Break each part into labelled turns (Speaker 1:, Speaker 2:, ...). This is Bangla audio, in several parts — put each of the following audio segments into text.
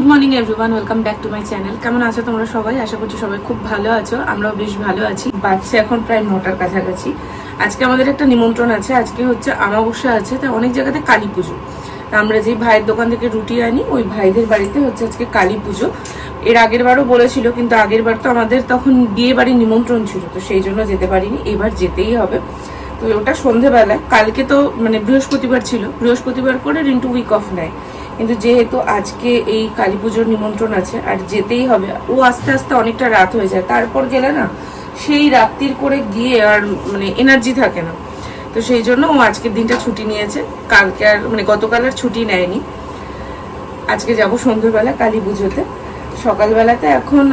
Speaker 1: Morning everyone, welcome back to my channel. কেমন আছো তোমরা সবাই? আশা করছি সবাই খুব ভালো আছো। আমরাও বেশ ভালো আছি। বাজছে এখন প্রায় 9টার কাছাকাছি। আজকে আমাদের একটা নিমন্ত্রণ আছে। আজকে হচ্ছে অমাবস্যা আছে, তাই অনেক জায়গাতে কালী পুজো। আমরা যেই ভাইয়ের দোকান থেকে রুটি আনি, ওই ভাইদের বাড়িতে হচ্ছে আজকে কালী পুজো। এর আগের বারও বলেছিল, কিন্তু আগের বার তো আমাদের তখন বিয়ে বাড়ির নিমন্ত্রণ ছিল, তো সেই জন্য যেতে পারিনি। এবার যেতেই হবে। তো ওটা সন্ধেবেলায়। কালকে তো মানে বৃহস্পতিবার ছিল, বৃহস্পতিবার করে রিন্টু উইক অফ নেয়, কিন্তু যেহেতু আজকে এই কালী পুজোর নিমন্ত্রণ আছে আর যেতেই হবে, ও আস্তে আস্তে অনেকটা রাত হয়ে যায়। তারপর গেলে না সেই রাত্রির করে গিয়ে আর মানে এনার্জি থাকে না। তো সেই জন্য ও আজকের দিনটা ছুটি নিয়েছে। কালকে আর মানে গতকাল আর ছুটি নেয়নি। আজকে যাব সন্ধ্যেবেলা কালী পুজোতে। সকালবেলাতে এখন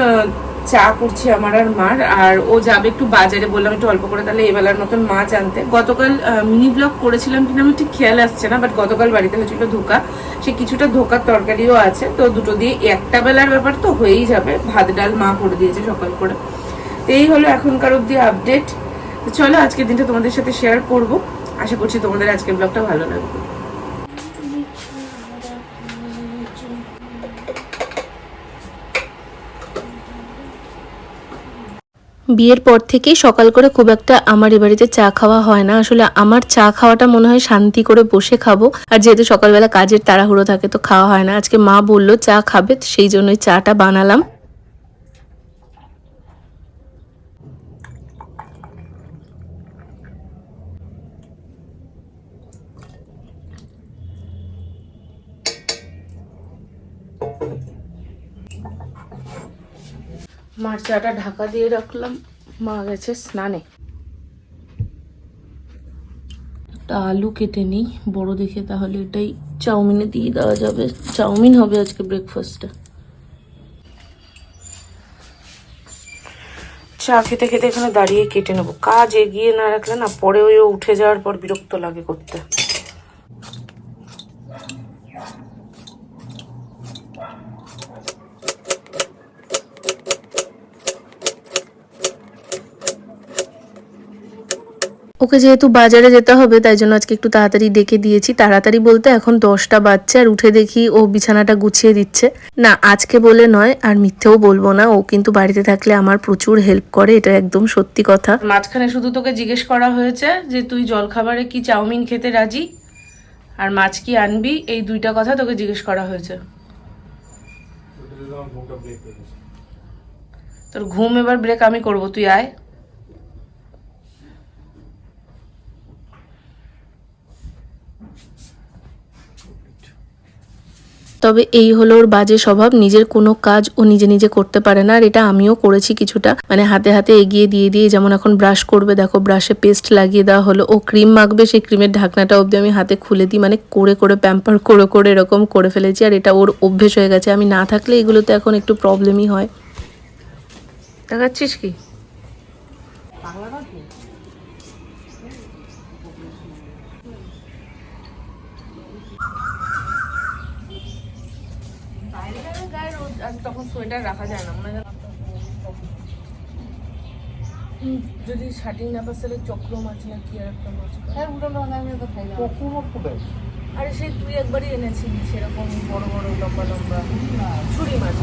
Speaker 1: চা করছি আমার আর মার, আর ও যাবে একটু বাজারে। বললাম একটু অল্প করে তাহলে এবেলার মতন মাছ আনতে। গতকাল মিনি ব্লগ করেছিলাম কিনা আমি ঠিক খেয়াল আসছে না, বাট গতকাল বাড়িতে হয়েছিল ধোকা। সে কিছুটা ধোকার তরকারিও আছে, তো দুটো দিয়ে একটা বেলার ব্যাপার তো হয়েই যাবে। ভাত ডাল মা করে দিয়েছে সকাল করে। তো এই হলো এখনকার অব্দি আপডেট। চলো আজকের দিনটা তোমাদের সাথে শেয়ার করব। আশা করছি তোমাদের আজকের ব্লগটা ভালো লাগবে।
Speaker 2: বিয়ের পর থেকেই সকাল করে খুব একটা আমার এ বাড়িতে চা খাওয়া হয় না। আসলে আমার চা খাওয়াটা মনে হয় শান্তি করে বসে খাবো, আর যেহেতু সকালবেলা কাজের তাড়াহুড়ো থাকে তো খাওয়া হয় না। আজকে মা বললো চা খাবে, সেই জন্যই চাটা বানালাম।
Speaker 1: মার চাটা ঢাকা দিয়ে রাখলাম, মা গেছে স্নানে। একটা আলু কেটে নিই বড় দেখে, তাহলে এটাই চাউমিনে দিয়ে দেওয়া যাবে। চাউমিন হবে আজকে ব্রেকফাস্টে। চা খেতে খেতে এখানে দাঁড়িয়ে কেটে নেবো। কাজ এগিয়ে না রাখলে না পরে ওই উঠে যাওয়ার পর বিরক্ত লাগে করতে।
Speaker 2: ওকে যেহেতু বাজারে যেতে হবে, তাই জন্য আজকে একটু তাড়াতাড়ি ডেকে দিয়েছি। তাড়াতাড়ি বলতে এখন 10টা বাজছে, আর উঠে দেখি ও বিছানাটা গুছিয়ে দিচ্ছে। না, আজকে বলে নয়, আর মিথ্যেও বলবো না, ও কিন্তু বাড়িতে থাকলে আমার প্রচুর হেল্প করে, এটা একদম সত্যি কথা।
Speaker 1: মাঝখানে শুধু তোকে জিজ্ঞেস করা হয়েছে যে তুই জলখাবারে কি চাউমিন খেতে রাজি আর মাছ কি আনবি, এই দুইটা কথা তোকে জিজ্ঞেস করা হয়েছে। তোর ঘুম এবার ব্রেক আমি করব, তুই আয়।
Speaker 2: তবে এই হলো ওর বাজে স্বভাব, নিজের কোনো কাজ ও নিজে নিজে করতে পারে না। আর এটা আমিও করেছি কিছুটা, মানে হাতে হাতে এগিয়ে দিয়ে দিয়ে। যেমন এখন ব্রাশ করবে, দেখো ব্রাশে পেস্ট লাগিয়ে দেওয়া হলো। ও ক্রিম মাখবে, সেই ক্রিমের ঢাকনাটা অবধি আমি হাতে খুলে দিই, মানে করে করে প্যাম্পার করে করে এরকম করে ফেলেছি। আর এটা ওর অভ্যেস হয়ে গেছে। আমি না থাকলে এগুলোতে এখন একটু প্রবলেমই হয়।
Speaker 1: দেখাচ্ছিস কি? তখন সোয়েটার রাখা যায় না মনে হয়। যদি শার্টিং না পাস তাহলে চক্র মাছ না কি আর একটা মাছ। আরে সেই তুই একবারই এনেছিলি সেরকম বড় বড় লম্বা লম্বা ছুরি মাছ।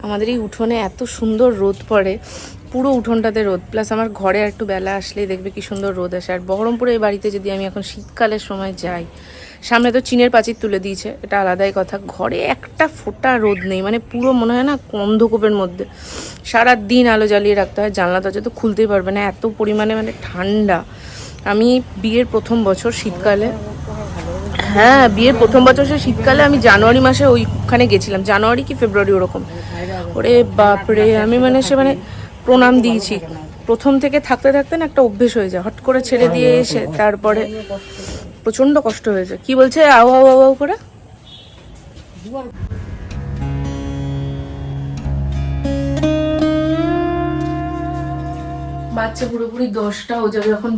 Speaker 1: আমাদের এই উঠোনে এত সুন্দর রোদ পড়ে, পুরো উঠোনটাতে রোদ, প্লাস আমার ঘরে আর একটু বেলা আসলেই দেখবে কি সুন্দর রোদ আসে। আর বহরমপুরে এই বাড়িতে যদি আমি এখন শীতকালের সময় যাই, সামনে তো চীনের প্রাচীর তুলে দিয়েছে, এটা আলাদাই কথা। ঘরে একটা ফোঁটা রোদ নেই, মানে পুরো মনে হয় না অন্ধকূপের মধ্যে। সারা দিন আলো জ্বালিয়ে রাখতে হয়, জানলা দরজা তো খুলতেই পারবে না, এত পরিমাণে মানে ঠান্ডা। আমি বিয়ের প্রথম বছর শীতকালে, হ্যাঁ বিয়ের প্রথম বছর সে শীতকালে আমি জানুয়ারি মাসে ওইখানে গেছিলাম, জানুয়ারি কি ফেব্রুয়ারি ওরকম। ওরে বাপরে, আমি মানে সে মানে প্রণাম দিয়েছি। প্রথম থেকে থাকতে থাকতে না একটা অভ্যেস হয়ে যায়, হট করে ছেড়ে দিয়ে এসে তারপরে প্রচন্ড কষ্ট হয়েছে। কি বলছে আও আও আও করে? বাচ্চা পুরোপুরি 10টা হয়ে যাবে এখন।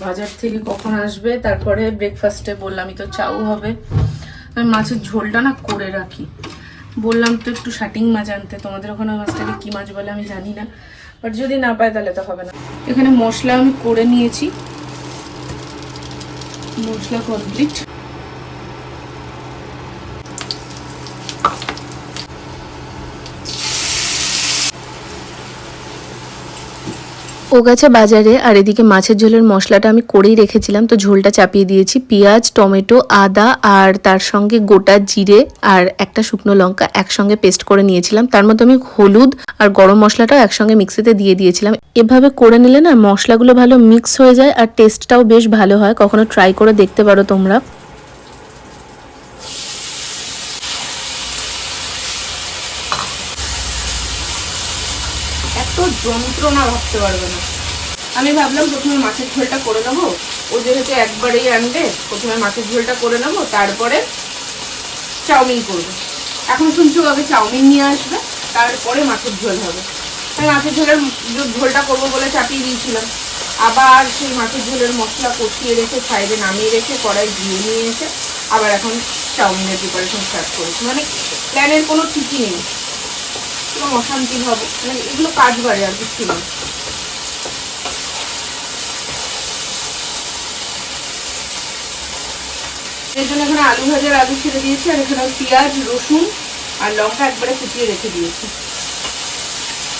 Speaker 1: বাজার থেকে কখন আসবে? তারপরে ব্রেকফাস্টে বললামই তো চাউ হবে। আমি মাছের ঝোলটা না করে রাখি, বললাম তো একটু শাটিং মাছ আনতে। তোমাদের ওখানে মাছটাকে কি মাছ বলে আমি জানি না, বাট যদি না পায় তাহলে তো হবে না। এখানে মশলা আমি করে নিয়েছি, মশলা কমপ্লিট।
Speaker 2: ও গেছে বাজারে, আর এদিকে মাছের ঝোলের মশলাটা আমি করেই রেখেছিলাম, তো ঝোলটা চাপিয়ে দিয়েছি। পেঁয়াজ, টমেটো, আদা আর তার সঙ্গে গোটা জিরে আর একটা শুকনো লঙ্কা একসঙ্গে পেস্ট করে নিয়েছিলাম। তার মধ্যে আমি হলুদ আর গরম মশলাটাও একসঙ্গে মিক্সিতে দিয়ে দিয়েছিলাম। এভাবে করে নিলে না মশলাগুলো ভালো মিক্স হয়ে যায় আর টেস্টটাও বেশ ভালো হয়। কখনো ট্রাই করে দেখতে পারো তোমরা।
Speaker 1: এত যন্ত্রণা ভাবতে পারবে না। আমি ভাবলাম প্রথমে মাছের ঝোলটা করে নেবো, ও যেহেতু একবারেই আনবে, প্রথমে মাছের ঝোলটা করে নেবো, তারপরে চাউমিন করবো। এখন শুনছো আগে চাউমিন নিয়ে আসবে, তারপরে মাছের ঝোল হবে। আমি মাছের ঝোলের ঝোলটা করবো বলে চাপিয়ে দিয়েছিলাম, আবার সেই মাছের ঝোলের মশলা কষিয়ে রেখে সাইডে নামিয়ে রেখে কড়াই ধুয়ে নিয়ে এসে আবার এখন চাউমিনের প্রিপারেশন স্টার্ট করেছি। মানে প্ল্যানের কোনো ঠিকই নেই, এবং অশান্তি হবে, মানে এগুলো কাজ বাড়ে আর কিছু না। এর জন্য এখানে আলু ভাজার আলু ছেড়ে দিয়েছি, আর এখানে পেঁয়াজ, রসুন আর লঙ্কা একবারে কুচিয়ে রেখে দিয়েছি।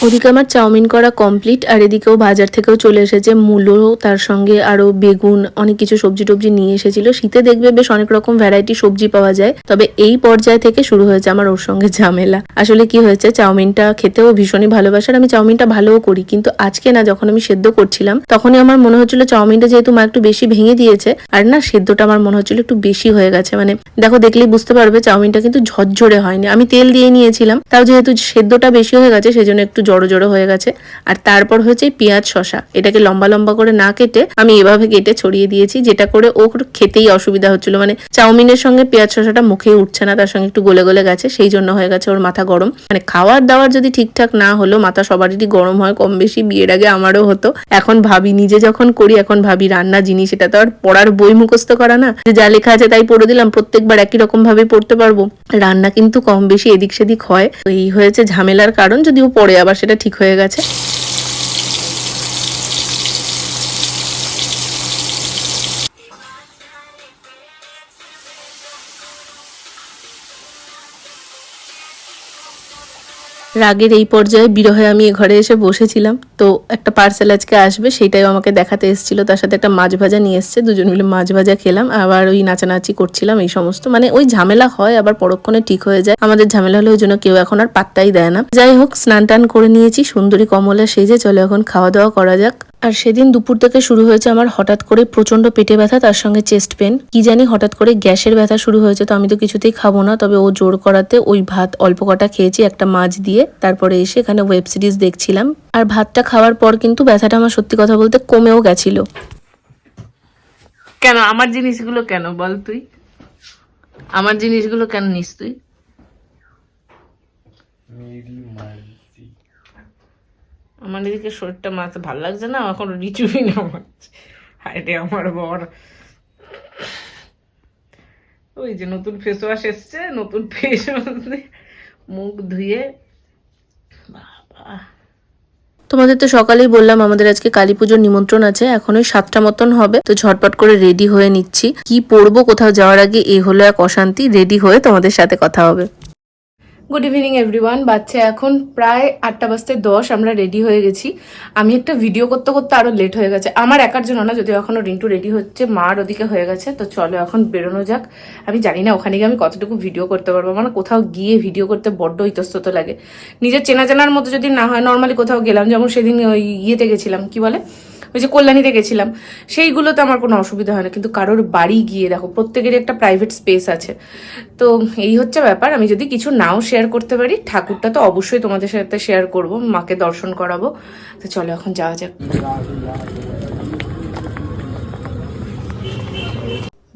Speaker 2: ওদিকে আমার চাউমিন করা কমপ্লিট, আর এদিকেও বাজার থেকেও চলে এসেছে মূলো, তার সঙ্গে আরো বেগুন, অনেক কিছু সবজি টবজি নিয়ে এসেছিল। শীতে দেখবে বেশ অনেক রকম ভ্যারাইটি সবজি পাওয়া যায়, তবে এই পর্যায় থেকে শুরু হয়েছে আমার ওর সঙ্গে ঝামেলা। আসলে কি হয়েছে, চাউমিনটা খেতেও ভীষণই ভালোবাসার, আমি চাউমিনটা ভালোও করি, কিন্তু আজকে না যখন আমি সেদ্ধ করছিলাম তখনই আমার মনে হচ্ছিল চাউমিনটা যেহেতু মা একটু বেশি ভেঙে দিয়েছে, আর না সেদ্ধটা আমার মনে হচ্ছিল একটু বেশি হয়ে গেছে। মানে দেখো, দেখলেই বুঝতে পারবে চাউমিনটা কিন্তু ঝরঝরে হয়নি। আমি তেল দিয়ে নিয়েছিলাম, তাও যেহেতু সেদ্ধটা বেশি হয়ে গেছে সেজন্য একটু জড়ো জড়ো হয়ে গেছে। আর তারপর হচ্ছে পেঁয়াজ শসা, এটাকে লম্বা লম্বা করে না কেটে আমি এভাবে কেটে ছড়িয়ে দিয়েছি, যেটা করে ওর খেতেই অসুবিধা হচ্ছিল। মানে চাউমিনের সঙ্গে পেঁয়াজ শসাটা মুখেই উঠছে না, তার সঙ্গে একটু গলে গলে গেছে, সেই জন্য হয়ে গেছে ওর মাথা গরম। মানে খাওয়ার দাওয়ার যদি ঠিকঠাক না হলো মাথা সবারই গরম হয় কম বেশি, বিয়ের আগে আমারও হতো। এখন ভাবি, নিজে যখন করি এখন ভাবি রান্না জিনিস, এটা তো আর পড়ার বই মুখস্থ করা না যে যা লেখা আছে তাই পড়ে দিলাম, প্রত্যেকবার একই রকম ভাবে পড়তে পারবো। রান্না কিন্তু কম বেশি এদিক সেদিক হয়, তো এই হয়েছে ঝামেলার কারণ। যদিও পরে আবার সেটা ঠিক হয়ে গেছে। রাগের এই পর্যায়ে বিরহে আমি এ ঘরে এসে বসেছিলাম, তো একটা পার্সেল আজকে আসবে, সেটাই আমাকে দেখাতে এসেছিল। তার সাথে একটা মাছ ভাজা নিয়ে এসছে, দুজন মিলে মাছ ভাজা খেলাম, আবার ওই নাচানাচি করছিলাম, এই সমস্ত। মানে ওই ঝামেলা হয় আবার পরক্ষণে ঠিক হয়ে যায়। আমাদের ঝামেলা হলে ওই জন্য কেউ এখন আর পাত্তাই দেয় না। যাই হোক, স্নান টান করে নিয়েছি, সুন্দরী কমলা সেজে চলো এখন খাওয়া দাওয়া করা যাক। আর সেদিন দুপুর থেকে শুরু হয়েছে আমার হঠাৎ করে প্রচন্ড পেটে ব্যথা, তার সঙ্গে চেস্ট পেন, কি জানি হঠাৎ করে গ্যাসের ব্যথা শুরু হয়েছে। তো আমি তো কিছুতেই খাবো না, তবে ও জোর করাতে ওই ভাত অল্প কটা খেয়েছি একটা মাছ দিয়ে। তারপরে এসে এখানে ওয়েব সিরিজ দেখছিলাম, আর ভাতটা খাওয়ার পর কিন্তু ব্যথাটা আমার সত্যি কথা বলতে কমেও গেছিল।
Speaker 1: কেন আমার জিনিসগুলো কেন বল তুই, আমার জিনিসগুলো কেন নিস তুই? আমার এদিকে শরীরটা মাথা ভালো লাগছে না, এখন রিচুবি না হাইটে আমার বর। ওই যে নতুন ফেস ওয়াশ এসছে, নতুন ফেস মুখ ধুয়ে, বাবা।
Speaker 2: তোমাদের তো সকালেই বললাম আমাদের আজকে কালী পুজোর নিমন্ত্রণ আছে, এখন ওই 7টা মতন হবে, তো ঝটপট করে রেডি হয়ে নিচ্ছি। কি পরবো কোথাও যাওয়ার আগে এ হলো এক অশান্তি। রেডি হয়ে তোমাদের সাথে কথা হবে।
Speaker 1: Good evening everyone. বাচ্চা এখন প্রায় 8:10 আমরা রেডি হয়ে গেছি। আমি একটা ভিডিও করতে করতে আরো লেট হয়ে গেছে, আমার একার জন্য না, যদিও এখনো রিন্টু রেডি হচ্ছে, মার ওদিকে হয়ে গেছে। তো চলো এখন বেরোনো যাক। আমি জানি না ওখানে গিয়ে আমি কতটুকু ভিডিও করতে পারবো, মানে কোথাও গিয়ে ভিডিও করতে বড্ড ইতস্তত লাগে। নিজের চেনা জানার মতো যদি না হয়, নর্মালি কোথাও গেলাম, যেমন সেদিন ওই ইয়েতে গেছিলাম, কি বলে ওই যে কল্যাণীতে গেছিলাম, সেইগুলোতে আমার কোনো অসুবিধা হয় না। কিন্তু কারোর বাড়ি গিয়ে দেখো, প্রত্যেকেরই একটা প্রাইভেট স্পেস আছে। তো এই হচ্ছে ব্যাপার। আমি যদি কিছু নাও শেয়ার করতে পারি, ঠাকুরটা তো অবশ্যই তোমাদের সাথে শেয়ার করব, মাকে দর্শন করাবো। তো চলো এখন যাওয়া যাক।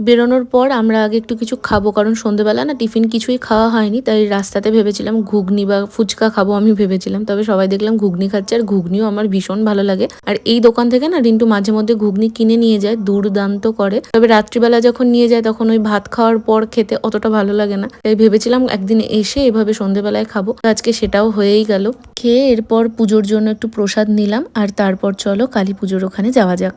Speaker 2: বেরোনোর পর আমরা আগে একটু কিছু খাবো, কারণ সন্ধেবেলা না টিফিন কিছুই খাওয়া হয়নি, তাই রাস্তাতে ভেবেছিলাম ঘুগনি বা ফুচকা খাবো আমি ভেবেছিলাম, তবে সবাই দেখলাম ঘুগনি খাচ্ছে, আর ঘুগনিও আমার ভীষণ ভালো লাগে। আর এই দোকান থেকে না রিন্টু মাঝে মধ্যে ঘুগনি কিনে নিয়ে যায়, দুর্দান্ত করে। তবে রাত্রিবেলা যখন নিয়ে যায় তখন ওই ভাত খাওয়ার পর খেতে অতটা ভালো লাগে না, তাই ভেবেছিলাম একদিন এসে এভাবে সন্ধেবেলায় খাবো। আজকে সেটাও হয়েই গেল। খেয়ে এরপর পুজোর জন্য একটু প্রসাদ নিলাম, আর তারপর চলো কালী পুজোর ওখানে যাওয়া যাক।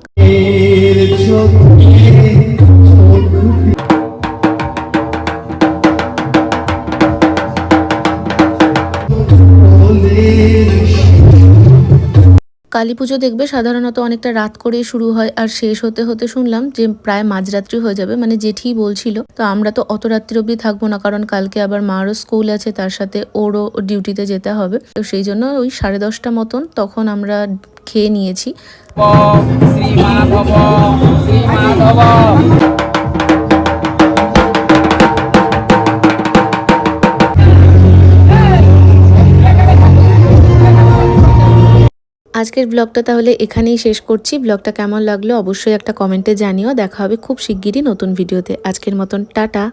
Speaker 2: কালী পুজো দেখবে সাধারণত অনেকটা রাত করেই শুরু হয়, আর শেষ হতে হতে শুনলাম যে প্রায় মাঝরাত্রি হয়ে যাবে, মানে জেঠি বলছিল। তো আমরা তো অত রাত্রি অবধি থাকবো না, কারণ কালকে আবার মারও স্কুল আছে, তার সাথে ওরও ডিউটিতে যেতে হবে। তো সেই জন্য ওই 10:30 মতন তখন আমরা খেয়ে নিয়েছি।
Speaker 3: শ্রী মাধব শ্রী মাধব।
Speaker 2: আজকের ব্লগটা তাহলে এখানেই শেষ করছি। ব্লগটা কেমন লাগলো অবশ্যই একটা কমেন্টে জানিও। দেখা হবে খুব শিগগিরই নতুন ভিডিওতে। আজকের মতন টাটা।